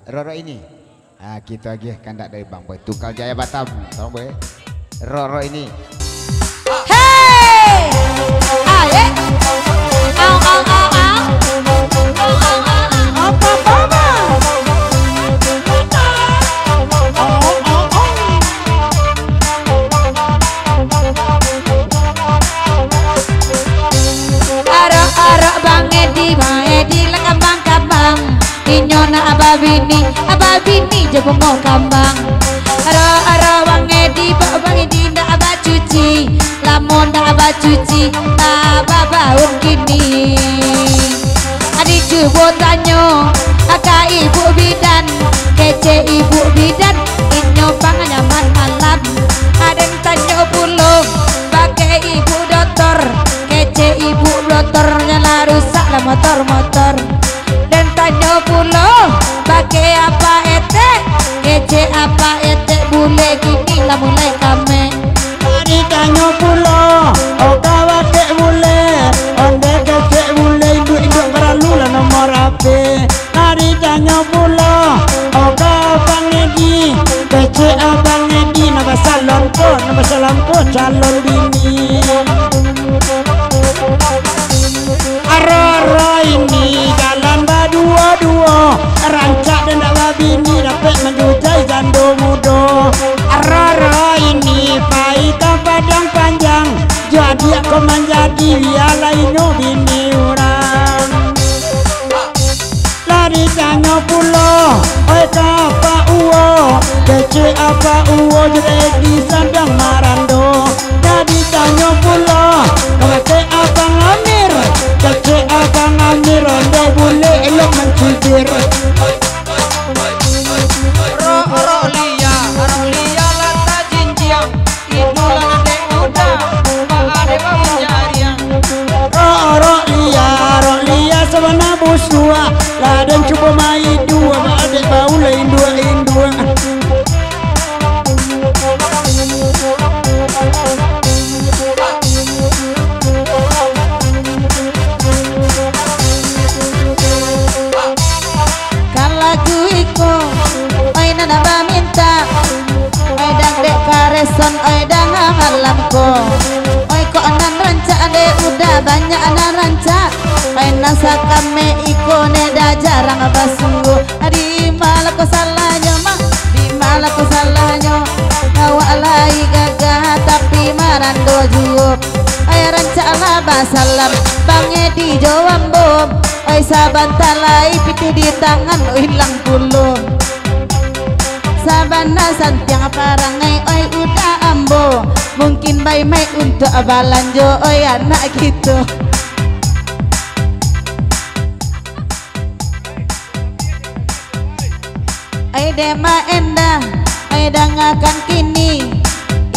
Roro ini. Ah, kita lagi kandak dari Bang Boy Tukal Jaya Batam. Tolong Boy. Roro ini. Hey! Aye. Au au au au. Apa apa? Arok-arok Bang Edi lekambang kambang. Inyona ababini jebong mau kambang. Arok-arok Bang Edi ndak abah cuci. Lamun ndak abah cuci, abah baun gini. Adik cubo tanyo, kakak ibu bidan, kece ibu bidan, inyo bang nyaman malam. Adem tanyo pulung, pakai ibu dokter, kece ibu dokter nyala rusak lah motor. Dan tanyo pulung, pakai apa ete, kece apa ete bule gini lah mulai kame. Mari tanyo pulo, kawa kek bule, onde kek bule induk beralu lah nomor HP. Mari tanyo pulo, kawa Bang Edi, kece Abang Edi nama salonku calon bini. Roro ini jalan berdua-dua, rancak dan nak bini dapat menjujai jando muda. Roro ini pahit padang panjang, jadi aku menjadi biar lainnya bini orang. Lari tanya pulau, oi apa uo, kece apa uo jadi di sandang marando. Jadi tanya pulau, kece abang Amir, kece abang Amir, anda boleh elok mencibir. Roro lia lata jinjiang, idola dek muda, ade bangun jariang. Roro lia sebenarnya busua, laden cuba main dua, adik bau lain dua. Kalau ku iko, oi nana ba minta, oi dang dek kareson, oi dang malamko, oi kok nan ranca ade udah banyak anak ranca, oi nasa kame iko neda jarang basuh. Di malah ko salahnya mak, di malah ko salahnya, awak lai gagah tapi marando juop. Oi ranca lah basalam, Bang Edi jawab bom. Oi saban talai piti di tangan hilang puluh. Sabana santiang parangai oi udah ambo. Mungkin bayi mai untuk abalanjo oi anak gitu. Oi dema endah, oi dangakan kini.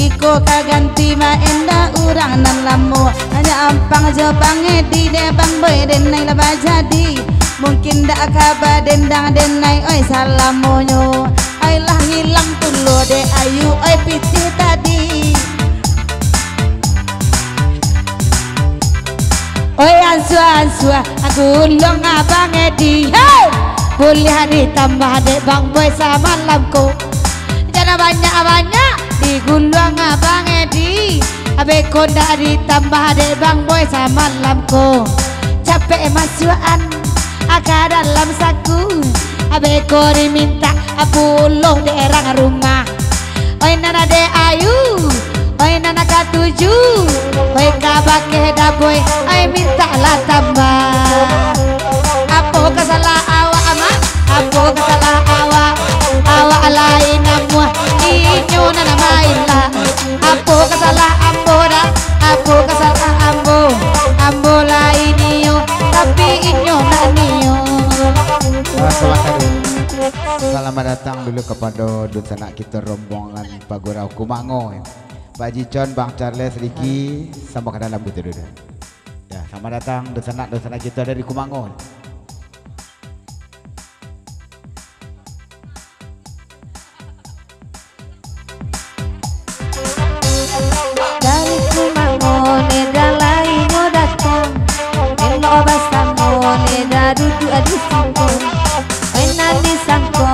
Iko kaganti ma enda urang nan lamu hanya ampang jo Bang Edi de Bang Boy denai lah jadi mungkin dak kabar dendang denai oi salamonyo ai lah hilang tulo de ayu oi piti tadi oi ansua aku long Abang Edi hey boleh ditambah de Bang Boy sama lamku jangan banyak digulung Abang Edi abe konda ditambah de Bang Boy sama lamko capek masuan akar dalam saku abe kori minta apuluh daerah rumah oi nana de ayu oi nana katuju oi kabake da boy oi minta lah tambah apa kesalah awak ama apa kesalah awak lain amua inyo nana main lah apa kesalah ambo dah apa kesalah ambo lain iyo tapi inyo naniyo. Selamat datang dulu kepada duta kita rombongan Pagurau Kumango, Pak Jicon, Bang Charles, Ricky, sama ke dalam gitu dulu. Ya, selamat datang duta kita dari Kumango. Dari Kumango neda lainnya datang, elo basamo neda duduk di sangko, oi nadi sangko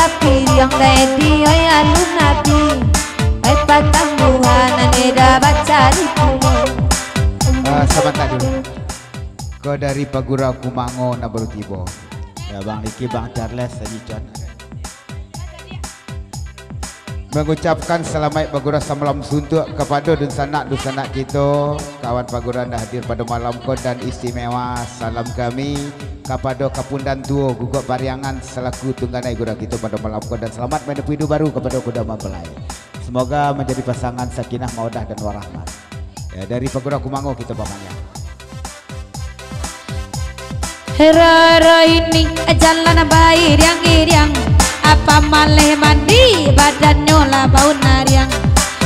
sapi yang ready oi alun nabi oi patangguhan ane dapat cari pulau. Sebentar dulu. Kau dari Pagura Kumango na baru tiba. Ya Bang Niki, Bang Charles, Haji John. Mengucapkan selamat Pagura Samalam Suntuk kepada dusanak kita. Kawan Pagura dah hadir pada malam kau dan istimewa. Salam kami kepada Kapundan Tua Gugur Pariangan selaku tungganai gura kita pada malam kau, dan selamat menepi hidup baru kepada kuda mempelai. Semoga menjadi pasangan sakinah mawaddah dan warahmat. Ya, dari Pagura Kumango kita pamanya. Roro ini jalan bayi riang-riang, apa maleh mandi badannya lah bau nariang.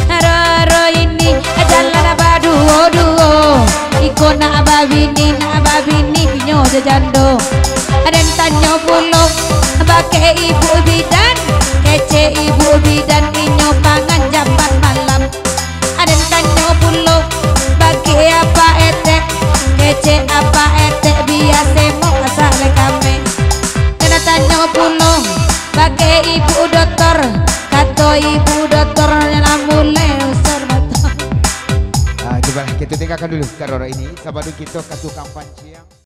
Roro ini jalan baduo-duo, ikona ababini nyo jajando. Dan tanya pulau pakai ibu bidan, kece ibu bidan inyo pangan jabat malam. Dan tanya pulau pakai apa etek, kece apa etek biasa mau asal kami. Kena tanya pulau pakai ibu dokter, kata ibu dokter yang mulai usir batu. Coba kita tinggalkan dulu Karoro ini. Sabadu kita ke tukang panciang.